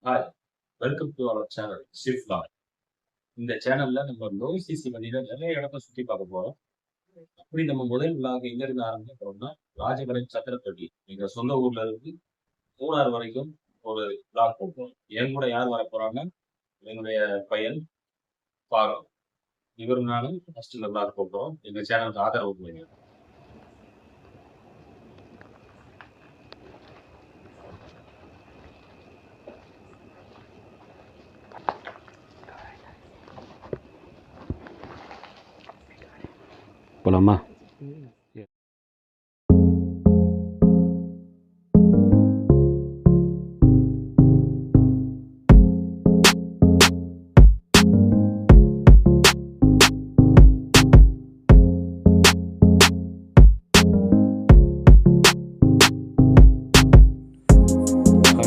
Hi! Welcome to our channel shift lock. இந்த சேனல்ல நம்ம நோய்சிசி வழியில நிறைய இடத்த சுத்தி பார்க்க போறோம். அப்படி நம்ம முதல் விளாக் எங்கிருந்து ஆரம்பிக்க போறோம்னா, ராஜபாளையம் சத்திரப்பட்டி. எங்க சொந்த ஊர்ல இருந்து மூணார் வரைக்கும் ஒரு விளாக் போட்டோம். என் கூட யார் வரப் போறாங்கன்னா, என்னுடைய பையன் பாகம். இவரும் நானும் ஃபர்ஸ்ட் இந்த விளாக் போட்டோம். எங்க சேனலுக்கு ஆதரவு கொடுங்க. போலாமா?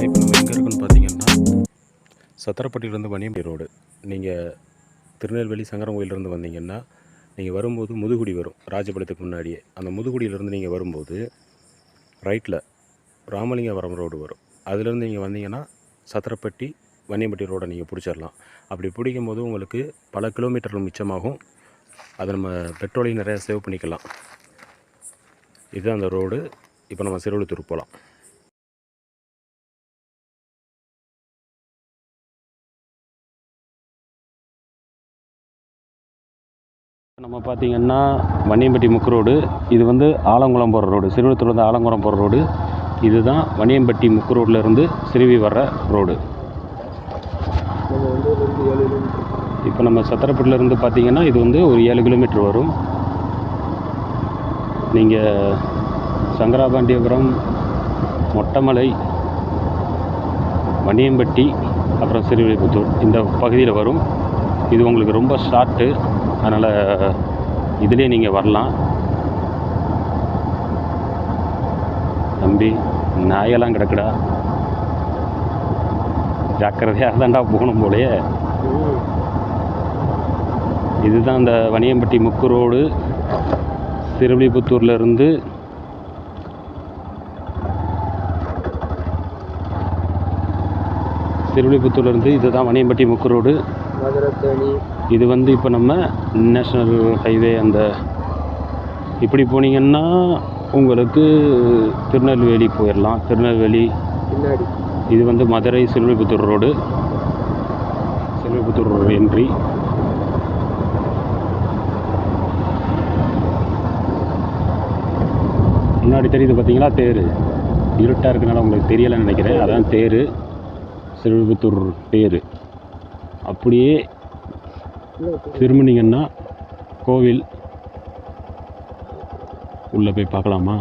இப்போ நம்ம எங்கே இருக்குன்னு பார்த்தீங்கன்னா, சத்திரப்பட்டியிலேருந்து வணியம்பட்டி ரோடு. நீங்கள் திருநெல்வேலி சங்கரன் கோயிலேருந்து வந்தீங்கன்னா, நீங்கள் வரும்போது முதுகுடி வரும், ராஜபாளையத்துக்கு முன்னாடியே. அந்த முதுகுடியிலேருந்து நீங்கள் வரும்போது ரைட்டில் ராமலிங்கபுரம் ரோடு வரும். அதுலேருந்து நீங்கள் வந்தீங்கன்னா சத்திரப்பட்டி வணியம்பட்டி ரோடை நீங்கள் பிடிச்சிடலாம். அப்படி பிடிக்கும்போது உங்களுக்கு பல கிலோமீட்டர்கள் மிச்சமாகும். அதை நம்ம பெட்ரோலையும் நிறையா சேவ் பண்ணிக்கலாம். இதுதான் அந்த ரோடு. இப்போ நம்ம சிறுவிழுத்தூர் போகலாம். நம்ம பார்த்திங்கன்னா வணியம்பட்டி முக்கு ரோடு. இது வந்து ஆலங்குளம் போகிற ரோடு. சிறுவிழுத்தூர்லேருந்து ஆலங்குளம் போகிற ரோடு. இதுதான் வணியம்பட்டி முக்கு ரோட்லேருந்து சிறுவி வர்ற ரோடு. இப்போ நம்ம சத்திரப்பட்டிலேருந்து பார்த்திங்கன்னா இது வந்து ஒரு 7 கிலோமீட்டர் வரும். நீங்கள் சங்கராபாண்டியபுரம், மொட்டமலை, வணியம்பட்டி, அப்புறம் சிறுவில்லிபுத்தூர் இந்த பகுதியில் வரும். இது உங்களுக்கு ரொம்ப ஷார்ட்டு, அதனால் இதிலே நீங்கள் வரலாம். தம்பி, நாயெல்லாம் கிடக்குடா, ஜாக்கிரதையாக தான்டா போகணும் போலையே. இதுதான் இந்த வணியம்பட்டி முக்கு ரோடு. சிறுவில்லிபுத்தூர்லேருந்து இதுதான் வணியம்பட்டி முக்கு ரோடு. இது வந்து இப்போ நம்ம நேஷ்னல் ஹைவே அந்த இப்படி போனீங்கன்னா உங்களுக்கு திருநெல்வேலி போயிடலாம். திருநெல்வேலி இது வந்து Madurai Srivilliputhur road. Srivilliputhur road entry. முன்னாடி தெரியுது பார்த்தீங்களா தேர். இருட்டாக இருக்கனால உங்களுக்கு தெரியலைன்னு நினைக்கிறேன். அதான் தேர், சிறுவில்லிபுத்தூர் தேர். அப்படியே திரும்பினீங்கன்னா கோவில் உள்ளே போய் பார்க்கலாமா?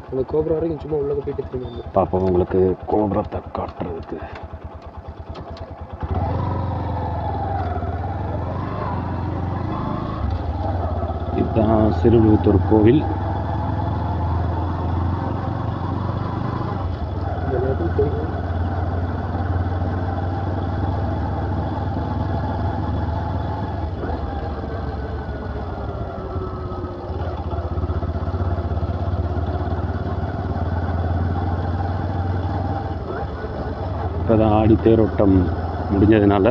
அந்த கோபுரம் வரைக்கும் சும்மா உள்ளே போயிட்டு திரும்பி பார்ப்போம். உங்களுக்கு கோபுரத்தை காட்டுறதுக்கு இதுதான் சிறுவில்லிபுத்தூர் கோவில். இப்போ தான் ஆடி தேரோட்டம் முடிஞ்சதுனால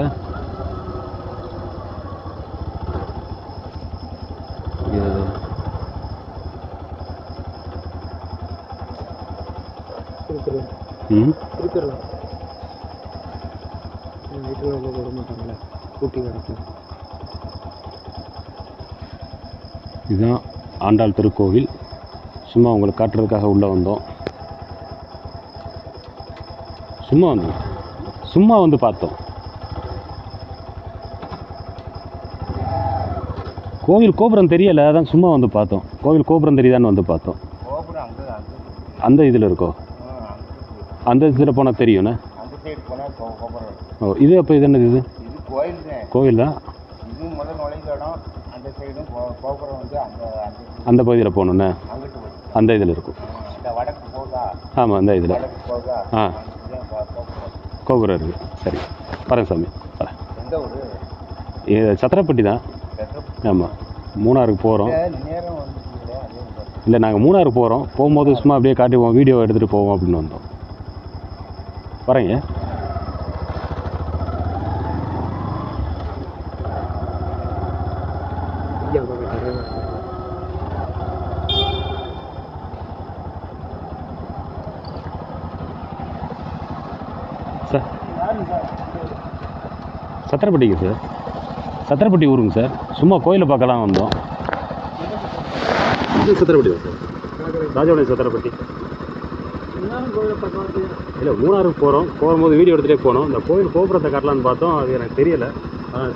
இதுதான் ஆண்டாள் திருக்கோவில். சும்மா உங்களுக்கு காட்டுறதுக்காக உள்ளே வந்தோம். சும்மா வந்து பார்த்தோம். கோவில் கோபுரம் தெரியலை, அதான் சும்மா வந்து பார்த்தோம். கோவில் கோபுரம் தெரியுதான்னு வந்து பார்த்தோம். அந்த இதில் இருக்கோ? அந்த இதில் போனால் தெரியும்ண்ணே. ஓ, இது அப்போ இது என்னது? இது கோவில் தான். அந்த பகுதியில் போகணுண்ணே. அந்த இதில் இருக்கும். ஆமாம், அந்த இதில். ஆ, கோபுரம் இருக்குது. சரி, வரேன் சாமி, வரேன். சத்திரப்பட்டி தான். ஆமாம், மூணாருக்கு போகிறோம். இல்லை, நாங்கள் மூணாருக்கு போகிறோம். போகும்போது சும்மா அப்படியே காட்டுவோம், வீடியோ எடுத்துகிட்டு போவோம் அப்படின்னு வந்தோம். வரேங்க. சார் சத்திரப்பட்டிக்கு சார், சத்திரப்பட்டி ஊருங்க சார். சும்மா கோயிலை பார்க்கலாம் வந்தோம். இது சத்திரப்பட்டி தான் சார், ராஜபாளையம் சத்திரப்பட்டி. இல்லை மூணாருக்கு போகும்போது வீடியோ எடுத்துகிட்டே போனோம். இந்த கோயில் கோபுரத்தை காட்டலான்னு பார்த்தோம், அது எனக்கு தெரியலை.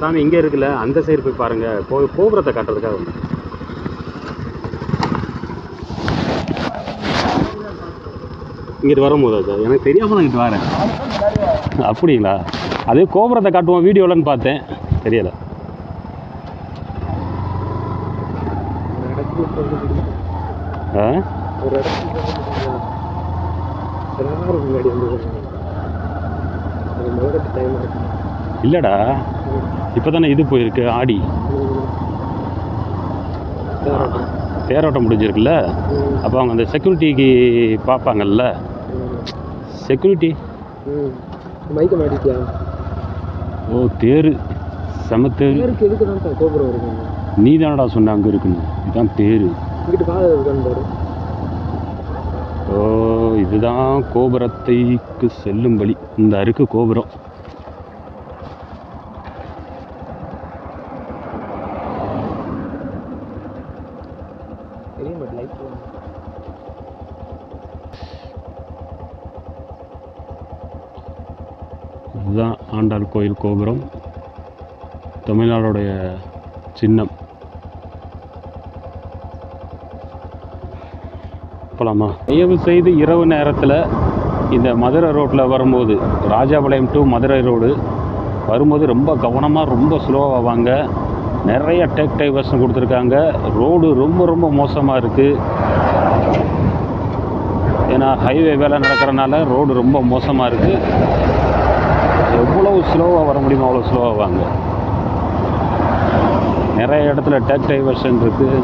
சாமி இங்கே இருக்குல்ல, அந்த சைடு போய் பாருங்கள், கோபுரத்தை காட்டுறதுக்காக வந்து. இங்கிட்டு வரும்போதா சார்? எனக்கு தெரியாமல் தான் இங்கிட்டு வரேன். அப்படிங்களா? அதே கோபுரத்தை காட்டுவோம் வீடியோலன்னு பார்த்தேன், தெரியலை. ஆ ஒரு முன்னாடி வந்து டைம் இல்லைடா, இப்போ தானே இது போயிருக்கு ஆடி, தேரோட்டம் முடிஞ்சிருக்குல்ல. அப்போ அவங்க அந்த செக்யூரிட்டிக்கு பார்ப்பாங்கல்ல, செக்யூரிட்டி மைக்க மாட்டிட்டியா? ஓ தேர், செமத்தேர். தேருக்கு எதுக்கு தான் கோபுரம் இருக்கு? நீ தானடா சொன்ன அங்கே இருக்குன்னு. இதுதான் தேர். இங்கிட்டு காதல் இருக்கான்னு பாரு. ஓ இதுதான் கோபுரத்தைக்கு செல்லும் வழி. இந்த அருக்கு கோபுரம். இதுதான் ஆண்டாள் கோயில் கோபுரம், தமிழ்நாடுடைய சின்னம். போகலாமா? தயவு செய்து இரவு நேரத்தில் இந்த மதுரை ரோட்டில் வரும்போது, ராஜபாளையம் டு மதுரை ரோடு வரும்போது ரொம்ப கவனமாக, ரொம்ப ஸ்லோவாக வாங்க. நிறைய டேக் டைவர்ஷன் கொடுத்துருக்காங்க. ரோடு ரொம்ப ரொம்ப மோசமாக இருக்குது. ஏன்னா ஹைவே வேலை நடக்கிறனால ரோடு ரொம்ப மோசமாக இருக்குது. எவ்வளவு ஸ்லோவாக வர முடியுமோ அவ்வளோ ஸ்லோவாக வாங்க. நிறைய இடத்துல டேக் டைவர்ஷன் இருக்குது.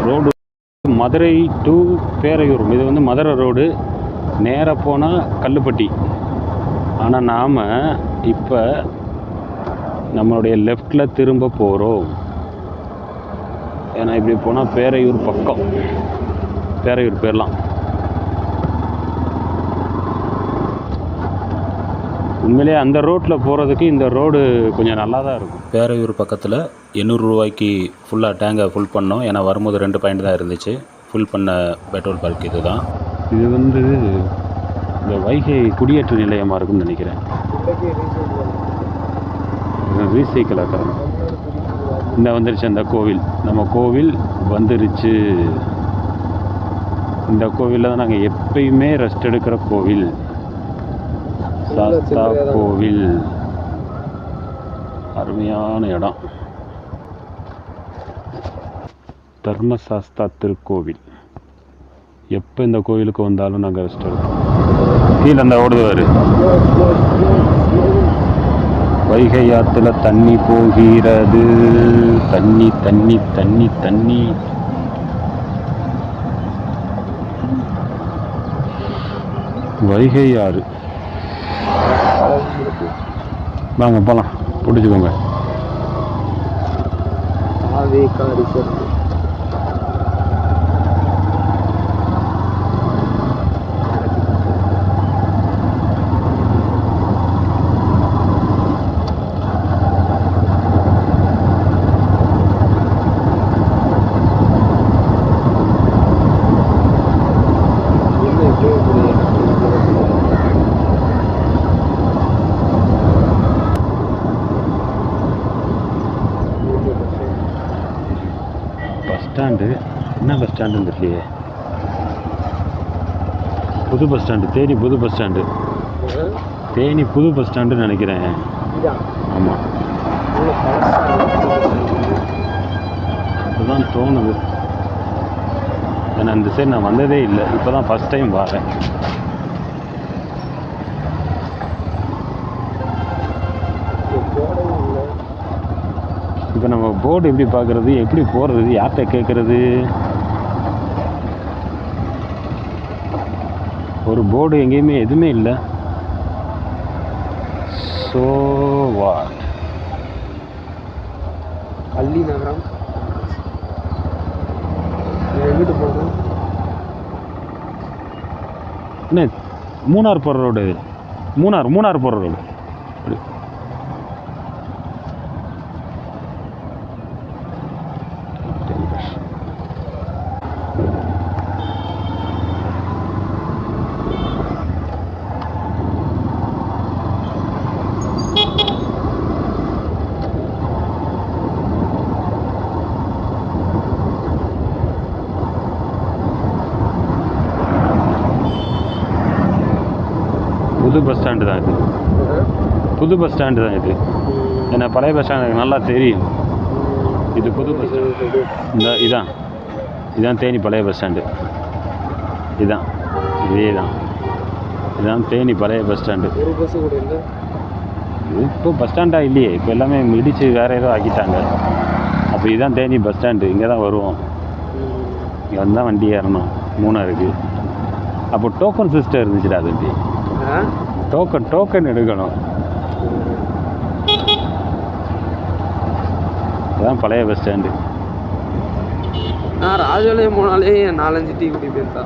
ரோடு மதுரை டு பேரையூர், இது வந்து மதுரை ரோடு. நேராக போனால் கல்லுப்பட்டி. ஆனால் நாம் இப்போ நம்மளுடைய லெஃப்டில் திரும்ப போகிறோம். ஏன்னா இப்படி போனால் பேரையூர் பக்கம், பேரையூர் போயிடலாம். உண்மையிலே அந்த ரோட்டில் போகிறதுக்கு இந்த ரோடு கொஞ்சம் நல்லா தான் இருக்கும். பேரையூர் பக்கத்தில் 800 ரூபாய்க்கு ஃபுல்லாக டேங்கை ஃபுல் பண்ணோம். ஏன்னா வரும்போது 2 பாயிண்ட் தான் இருந்துச்சு. ஃபுல் பண்ண பெட்ரோல் பல்க் இது தான். இது வந்து இந்த வைகை குடியேற்ற நிலையமாக இருக்குன்னு நினைக்கிறேன். ரீசைக்கிள் ஆக்கிறேன். இந்த வந்துருச்சு அந்த கோவில். நம்ம கோவில் வந்துருச்சு. இந்த கோவிலில் தான் நாங்கள் எப்பயுமே ரெஸ்ட் எடுக்கிற கோவில். சாஸ்தா கோவில். அருமையான இடம். தர்மசாஸ்தா திருக்கோவில். எப்போ இந்த கோவிலுக்கு வந்தாலும் நாங்கள் ரெஸ்ட் எடுப்போம். கீழே அந்த ஓடுவார். வைகை ஆற்றுல தண்ணி போகிறது. தண்ணி தண்ணி தண்ணி தண்ணி. வைகை ஆறு. வாங்க போகலாம், பிடிச்சிக்கோங்க. பஸ் ஸ்டாண்டு என்ன பஸ் ஸ்டாண்டுன்னு தெரியலையே. புது பஸ் ஸ்டாண்டு, தேனி புது பஸ் ஸ்டாண்டு. தேனி புது பஸ் ஸ்டாண்டுன்னு நினைக்கிறேன். ஆமாம், அதுதான் தோணுது. ஏன்னா இந்த சைடு நான் வந்ததே இல்லை, இப்போ தான் ஃபஸ்ட் டைம் வரேன். இப்போ நம்ம போர்டு எப்படி பார்க்குறது, எப்படி போகிறது, யார்கிட்ட கேட்குறது? ஒரு போர்டு எங்கேயுமே எதுவுமே இல்லை. So what? பள்ளி நகரம் எங்கிட்டு போகணும்? என்ன மூணார் போகிற ரோடு. மூணார் போகிற ரோடு. புது பஸ் ஸ்டாண்டு தான் இது. புது பஸ் ஸ்டாண்டு தான் இது. ஏன்னா பழைய பஸ் ஸ்டாண்ட் எனக்கு நல்லா தெரியும். இது புது பஸ் ஸ்டாண்டு. இதான் தேனி பழைய பஸ் ஸ்டாண்டு. இதுதான் தேனி பழைய பஸ் ஸ்டாண்டு. ஒரு பஸ் கூட இல்லை. இப்போ பஸ் ஸ்டாண்டாக இல்லையே, இப்போ எல்லாமே இடித்து வேறு ஏதோ ஆக்கிட்டாங்க. அப்போ இதுதான் தேனி பஸ் ஸ்டாண்டு. இங்கே தான் வருவோம். இங்கே வந்தால் வண்டி ஏறணும் மூணாருக்கு. அப்போ டோக்கன் சிஸ்டம் இருந்துச்சுடா தம்பி. டோக்கன் எடுக்கணும். இதுதான் பழைய பஸ் ஸ்டாண்டு. நான் ராஜாலயம் போனாலே 4-5 டீ குடி போயிருந்தா.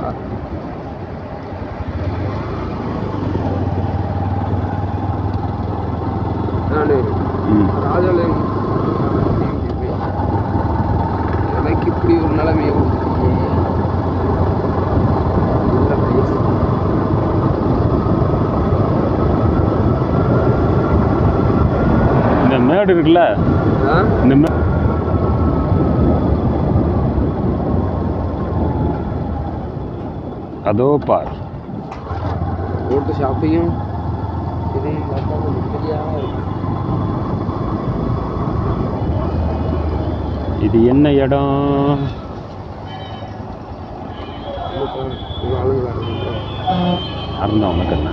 நான் ராஜாலயம் எனக்கு இப்படி ஒரு நிலைமையை இந்த மேடு இருக்குல்ல, இந்த அதோ பார் ரோட்டு ஷாப்பையும் இதையும் பார்த்தா தெரியாம இருக்கு. இது என்ன இடம்? அறந்தா உனக்கு என்ன?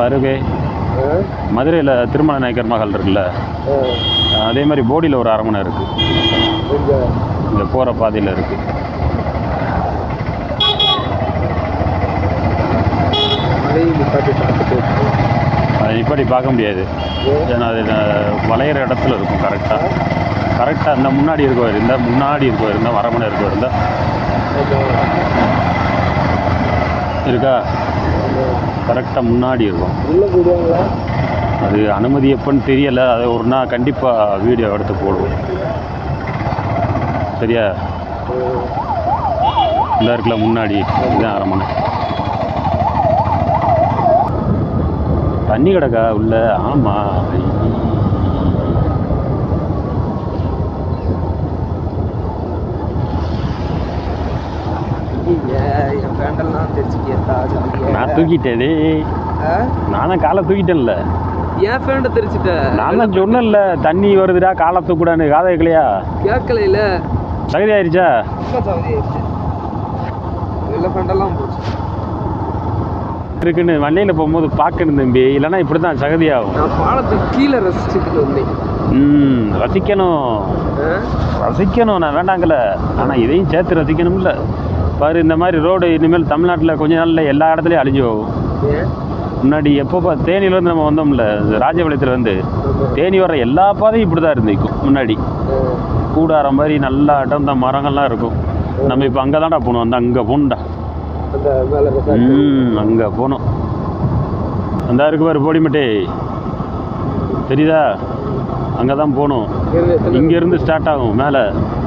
பருகே மதுரையில் திருமலை நாயக்கர் மகள் இருக்குல்ல, அதே மாதிரி போடியில் ஒரு அரண்மனை இருக்குது. இந்த போகிற பாதையில் இருக்குது. அதை நிப்பாட்டி பார்க்க முடியாது. ஏன்னா அது வளையிற இடத்துல இருக்கும். கரெக்டாக இந்த முன்னாடி இருந்தால் அரண்மனை இருந்தால் இருக்கா, கரெக்டாக முன்னாடி இருக்கும். அது அனுமதி எப்போன்னு தெரியலை. அதை ஒரு நாள் கண்டிப்பாக வீடியோ எடுத்து போடுவோம். சரியா? இந்த இருக்குல்ல முன்னாடி, இதுதான் அரண்மனை. தண்ணி கிடக்கா உள்ள? ஆமாம். நான் தூக்கிட்டேனே. நானும் காலை தூக்கிட்டேன்ல. ஏன் ஃபேண்ட தெரிச்சிட்டேன். நான் தான் சொன்னேன்ல தண்ணி வருதுடா காலை தூக்கூடான்னு. காதை கேட்கலையா? கேட்கல. சகதி ஆயிடுச்சா? இருக்குன்னு வண்டியில் போகும்போது பார்க்கணும் தம்பி, இல்லைன்னா இப்படி தான் சகதி ஆகும். நான் பாலத்துக்கு கீழே ரசிச்சுட்டு வந்தேன். ரசிக்கணும் நான் வேண்டாங்கல்ல, ஆனால் இதையும் சேர்த்து ரசிக்கணும்ல. பாரு, இந்த மாதிரி ரோடு இனிமேல் தமிழ்நாட்டில் கொஞ்ச நாளில் எல்லா இடத்துலையும் அழிஞ்சு போகும். முன்னாடி எப்போ தேனியிலேருந்து நம்ம வந்தோம்ல, ராஜபாளையத்துலேருந்து தேனி வர எல்லா பாதையும் இப்படி தான் இருந்திருக்கும். முன்னாடி கூடாரம் மாதிரி நல்லா அடர்ந்த மரங்கள்லாம் இருக்கும். நம்ம இப்போ அங்கே தான்டா போகணும். அங்கே போகணும்டா. அங்கே போகணும். அந்த இருக்கு பாரு போடிமட்டே, தெரியுதா? அங்கே தான் போகணும். இங்கேருந்து ஸ்டார்ட் ஆகும் மேலே,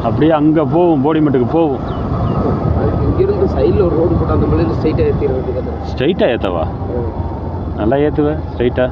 அப்படியே அங்கே போகும், போடிமட்டுக்கு போகும். இங்கிருந்து சைடில் ஒரு ரோடு போட்டு அந்த மாதிரி ஸ்ட்ரைட்டாக ஏற்றிடுறது. ஸ்ட்ரைட்டாக ஏற்றவா? நல்லா ஏற்றுவேன் ஸ்ட்ரைட்டாக.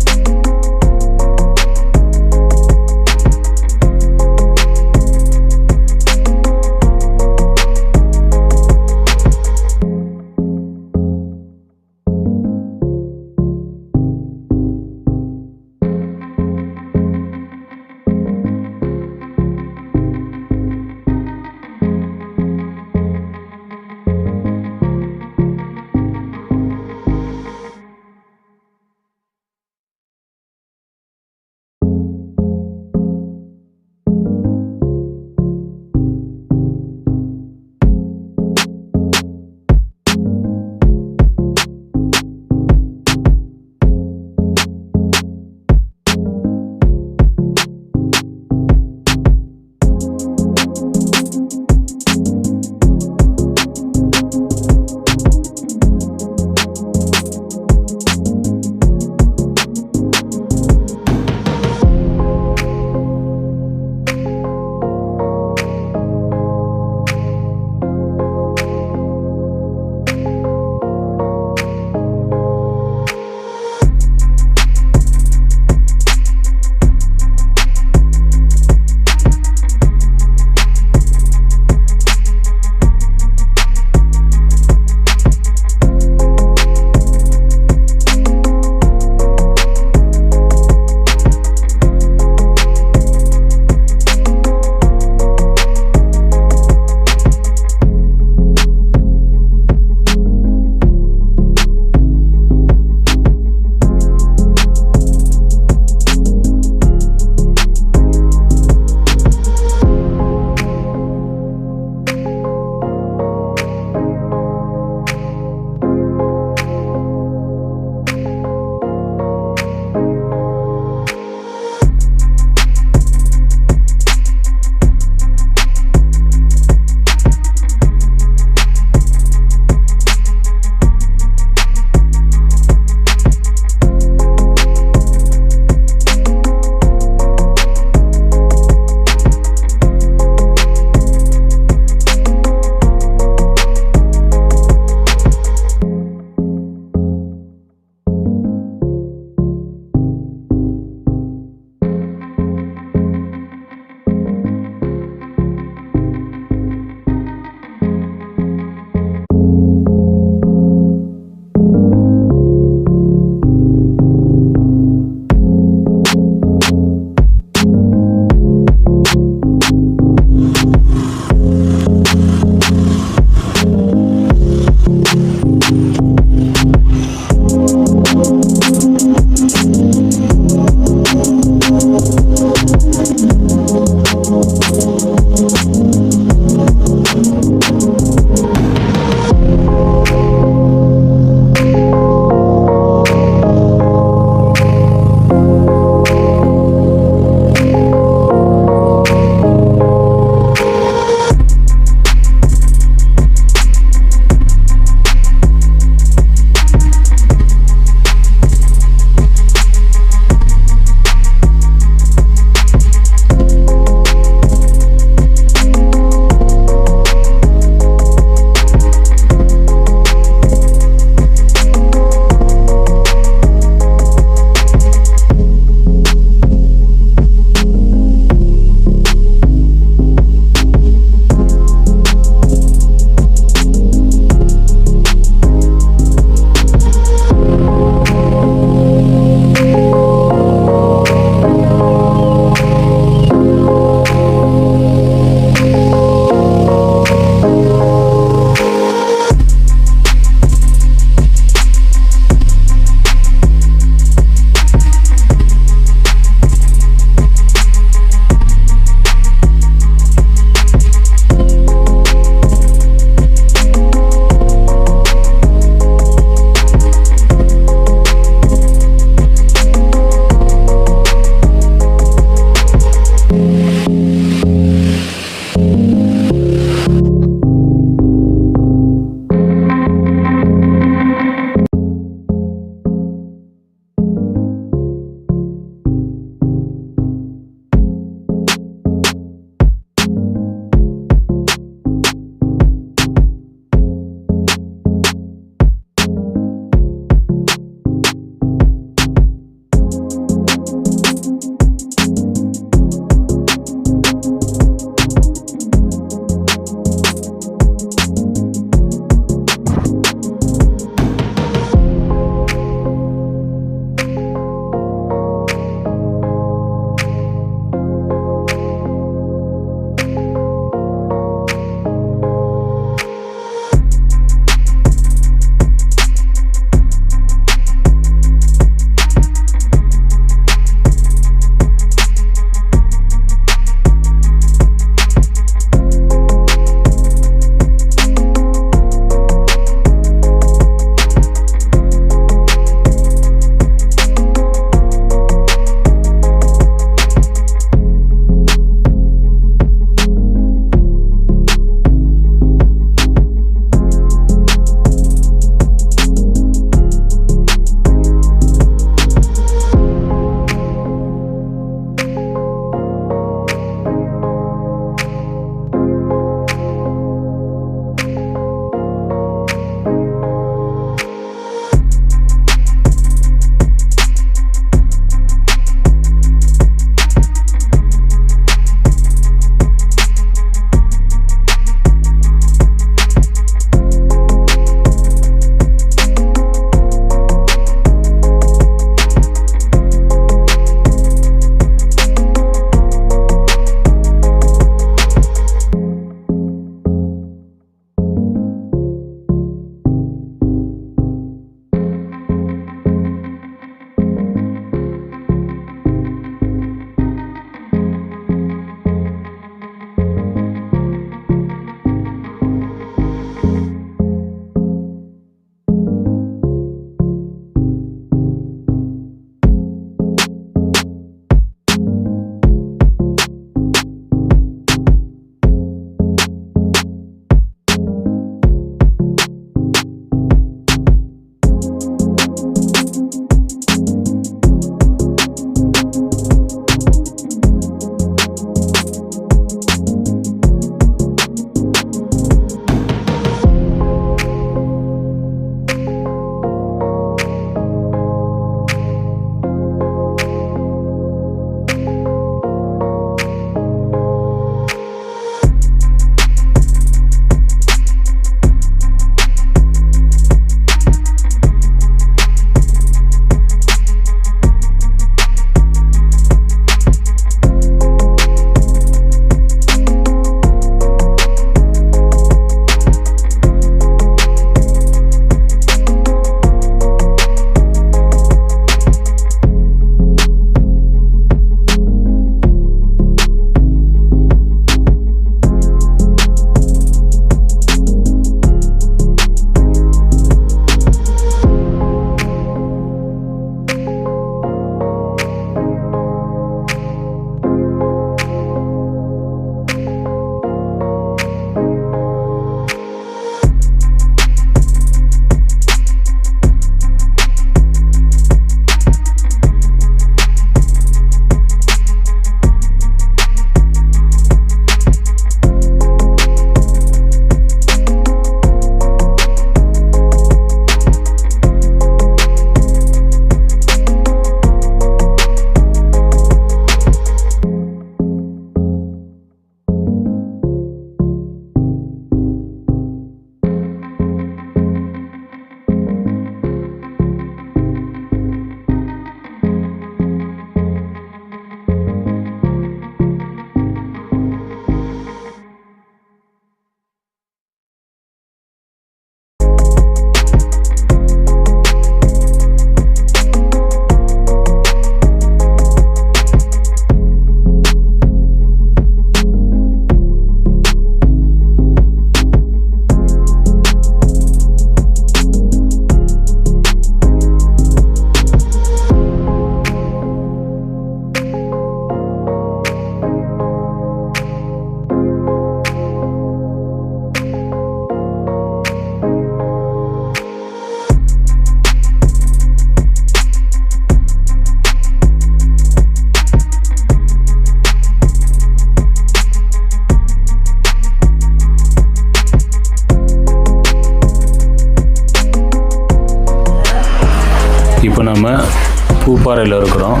பூப்பாறையில் இருக்கிறோம்.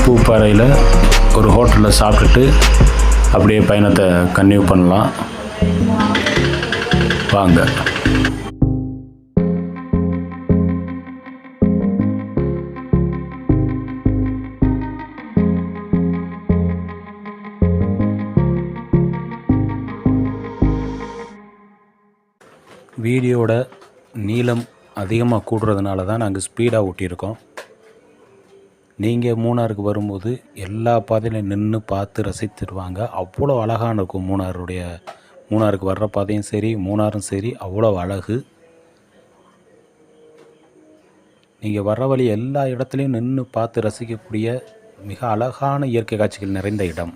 பூப்பாறையில் ஒரு ஹோட்டலில் சாப்பிட்டுட்டு அப்படியே பயணத்தை கன்டினியூ பண்ணலாம். வாங்க. வீடியோட நீளம் அதிகமாக கூடுறதுனால தான் நாங்கள் ஸ்பீடாக ஓட்டியிருக்கோம். நீங்கள் மூணாருக்கு வரும்போது எல்லா பாதையிலையும் நின்று பார்த்து ரசித்துருவாங்க. அவ்வளோ அழகான இருக்கும் மூணாருக்கு வர்ற பாதையும் சரி, மூணாரும் சரி, அவ்வளோ அழகு. நீங்கள் வர்ற வழி எல்லா இடத்துலையும் நின்று பார்த்து ரசிக்கக்கூடிய மிக அழகான இயற்கை காட்சிகள் நிறைந்த இடம்.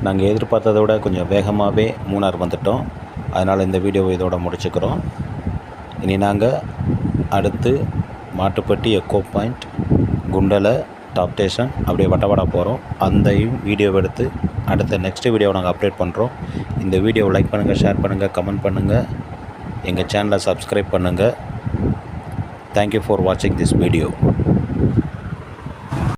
நாங்கள் எதிர்பார்த்ததை விட கொஞ்சம் வேகமாகவே மூணார் வந்துட்டோம். அதனால் இந்த வீடியோவை இதோட முடிச்சுக்கிறோம். இனி நாங்கள் அடுத்து Mattupatti echo point, Kundalai, top station அப்படியே வட்டவாடா போகிறோம். அந்தையும் வீடியோவை எடுத்து அடுத்த நெக்ஸ்ட் வீடியோவை நாங்கள் அப்டேட் பண்ணுறோம். இந்த வீடியோவை லைக் பண்ணுங்கள், ஷேர் பண்ணுங்கள், கமெண்ட் பண்ணுங்கள், எங்கள் சேனலை சப்ஸ்கிரைப் பண்ணுங்கள். தேங்க்யூ ஃபார் வாட்சிங் திஸ் வீடியோ.